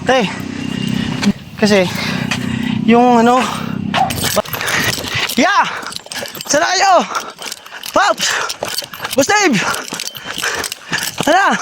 Tay, kasi, yung ano, yeah! Sana kayo! Pops! Boss Dave! Tara!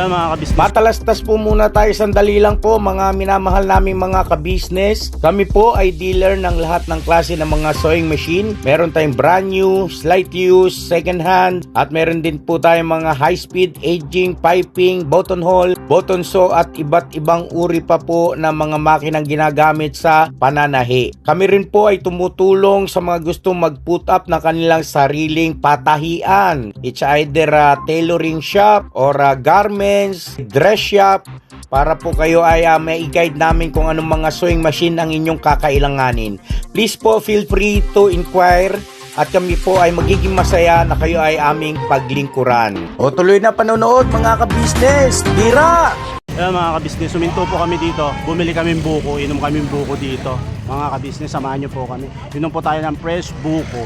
Mga kabisnes. Matalastas po muna tayo sandali lang po mga minamahal naming mga kabisnes. Kami po ay dealer ng lahat ng klase ng mga sewing machine. Meron tayong brand new, slight use, second hand, at meron din po tayong mga high speed, aging, piping, button hole, button sew at iba't ibang uri pa po ng mga makinang ginagamit sa pananahi. Kami rin po ay tumutulong sa mga gustong mag-put up ng kanilang sariling patahian. It's either a tailoring shop or a garment, dress shop, para po kayo ay may i-guide namin kung anong mga sewing machine ang inyong kakailanganin. Please po feel free to inquire at kami po ay magiging masaya na kayo ay aming paglingkuran. O tuloy na panonood mga kabisnes, tira! Mga kabisnes, suminto po kami dito. Bumili kaming buko, inom kaming buko dito. Mga kabisnes, samahan nyo po kami. Inom po tayo ng fresh buko.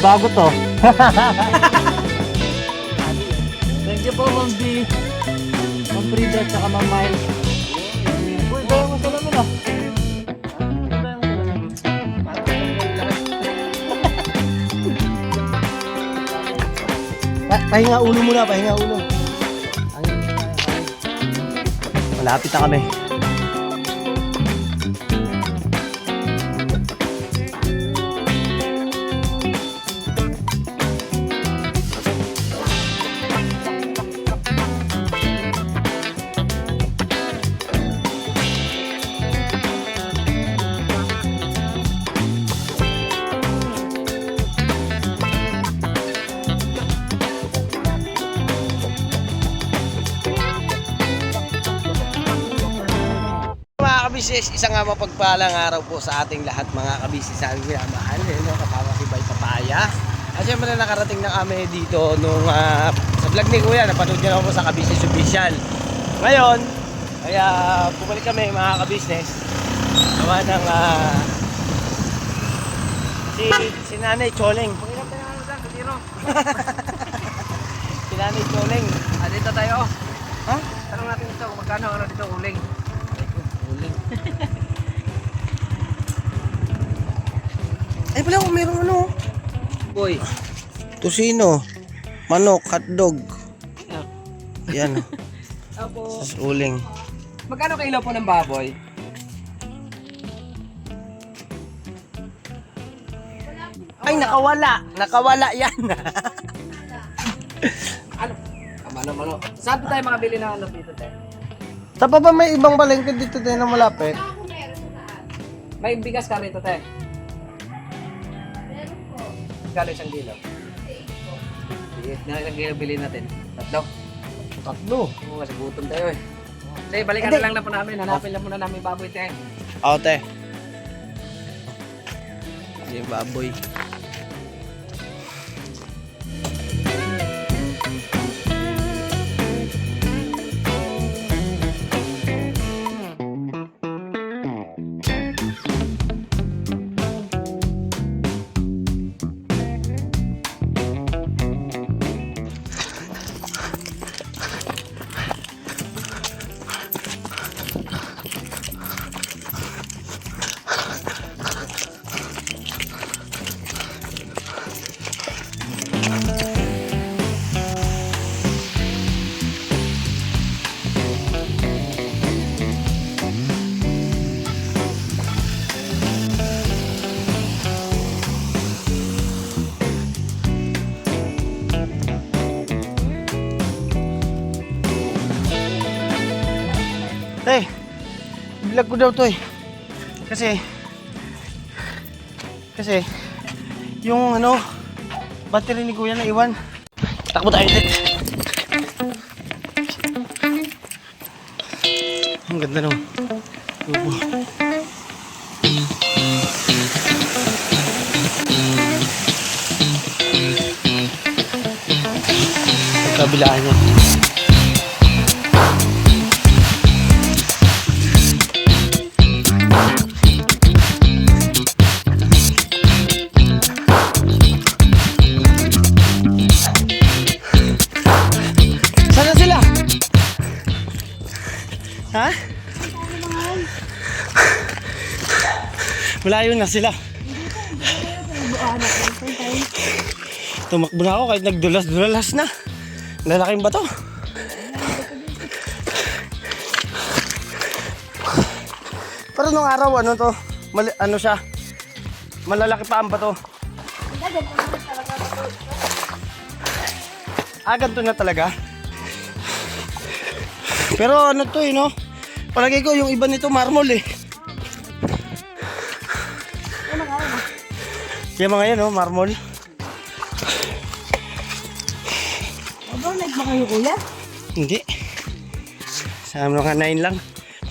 Bago to. Thank you po, Ma'am B. Ma'am Frida, tsaka Ma'am Miles. Uy, bayo mo sa lamin ah. Pahinga ulo muna, pahinga ulo. Malapit na kami. Kabisnes, isang mapagpalang araw po sa ating lahat mga kabisnes sa aming minamahal, kasama si Bay Papaya. At syempre nakarating na kami dito nung sa vlog ni Kuya, napanood nyo na po sa Kabisnes Official. Ngayon, kaya bumalik kami mga kabisnes. Gawa ng si Nanay Choleng. Si Nanay Choleng. Dito tayo. Ha? tanong natin ito, magkano ano dito uling? Uling. Ay pala, mayroong ano. Boy. Tusino, manok, hotdog. Yan. Opo. Sa uling. Magkano kilo po ng baboy? Ay, nakawala. Nakawala yan. Ano? Mano. Saan po tayo makabili ng ano dito, te? Tapa ba may ibang palengke dito tayo na malapit? May bigas ka rito, te? Gano'n isang kilo? Sige, isang kilo bilhin natin. Tatlo. Tatlo. Oo, kasi gutom tayo eh. Sige, balikan na lang na po namin. Hanapin lang muna namin baboy, te. Ote. Yung baboy. Tay, vlog ko daw to eh. Kasi yung ano, battery ni Kuya na iwan. Takbo tayo ulit. Ang ganda no. Tubo. Sa kabilaan niya. Sana sila? Ha? Malayo na sila. Tumakbo na ako kahit nagdulas-dulas na. Lalaking bato. Pero nung araw ano to? Ano siya? Malalaki pa ang bato. Ah, ganito na talaga. Pero ano to eh, no? Palagay ko yung iba nito marmol eh. Yung mga yan, no? Marmol. Overnight ba kayo, kuya? Hindi. Sa mga 9 lang.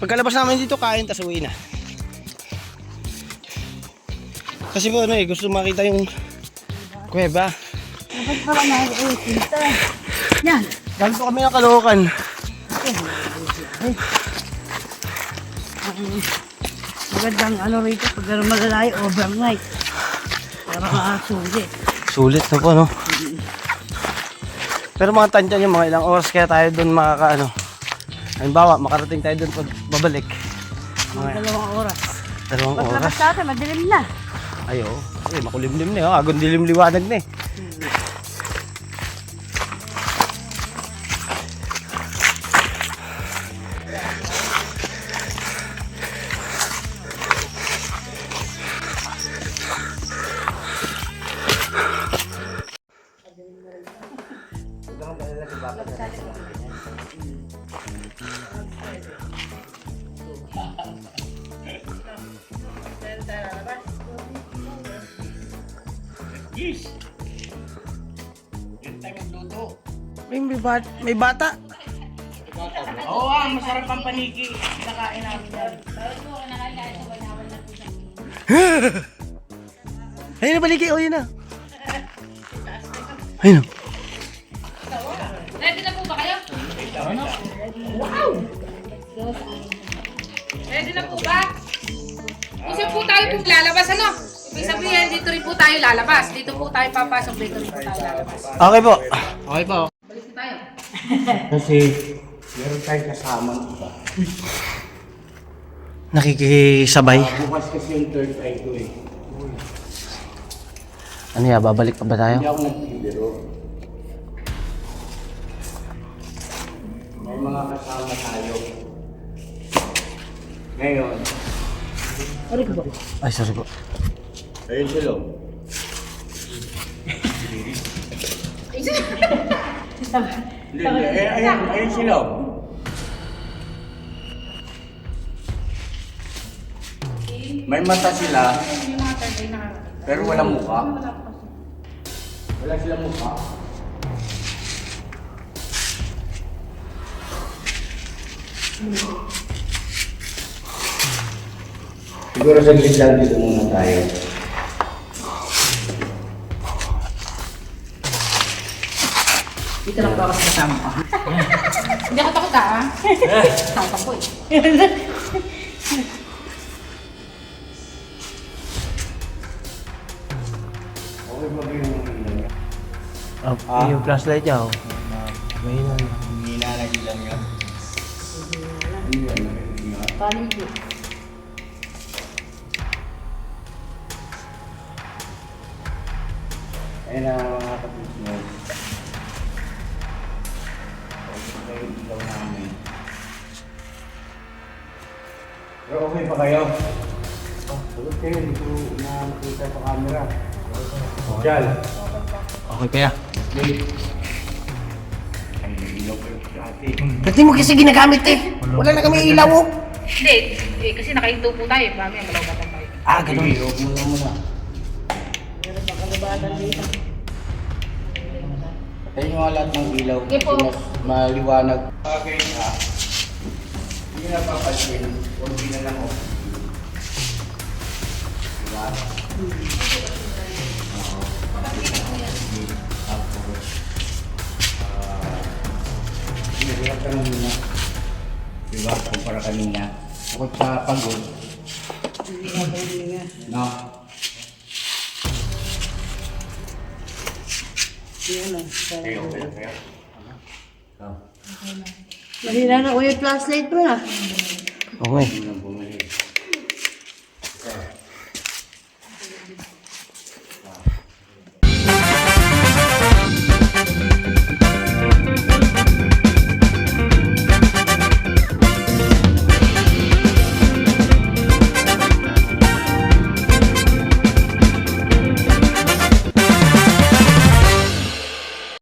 Pagkalabas namin dito, kain, tas uwi na. Kasi po ano eh, gusto makita yung kuweba. Dapat pala na kita. Yan. Galing po kami ng Caloocan. Magandang ano rito, pag malalayo, overnight. Para makasulit. Sulit na po, no? Pero mga tansyan yung mga ilang oras kaya tayo doon makakaano. Halimbawa, makarating tayo doon pag babalik. Mga 2 oras. 2 oras. Paglabas natin, madilim na. Ayo, makulimlim na yun. Agong dilim-liwanag na eh. May bata. Oo, masarap ang paniki. Nakain namin yan. Ayun na baliki. Oh, yun na. Ayun na. Ready na po ba kayo? Wow! Ready na po ba? Kasi po tayo po lalabas, ano? Ibig sabihin, dito rin po tayo lalabas. Dito po tayo papasok, dito rin po tayo lalabas. Okay po. Okay po. Balik na tayo. Kasi Meron tayong kasamang iba. Nakikisabay. Bukas kasi yung third eye ko eh. Ano ya, babalik pa ba tayo? Hindi ako nagbibiro. May mga kasama tayo. Ngayon, Ay, sorry po. ayun sila. Hindi, ayun sila. May mata sila, pero walang mukha. Wala silang mukha. Siguro sa lang dito muna tayo. Dito lang po ako sa kasama ko. Hindi ako takot ah. Takot ako eh. Okay ba yung Yung flashlight niya, oh. hina na lang yun? Ano yun? Paligid. Ayun na mga kapitness. Okay yung ilaw namin. Pero okay pa kayo? Sagot kayo, hindi ko na nakita sa camera. Jal. Okay kaya? Okay. Ay, may ilaw kayo dati. Dati mo kasi ginagamit eh. Wala na kami ilaw, oh. Hindi, kasi nakahinto po tayo. Mamaya malawatan tayo. Ah, ganun. Sige, huwag muna. Patayin nyo nga lahat ng ilaw. Sige po. Mas maliwanag. Okay, ha? Hindi na papasin. Kunti na lang, oh. Diba? Hirap ka muna. Diba? Kumpara kanina. Bukod sa pagod. No? Okay, okay. Mahina na ko yung flashlight mo na. Okay. Yun ang bumalik.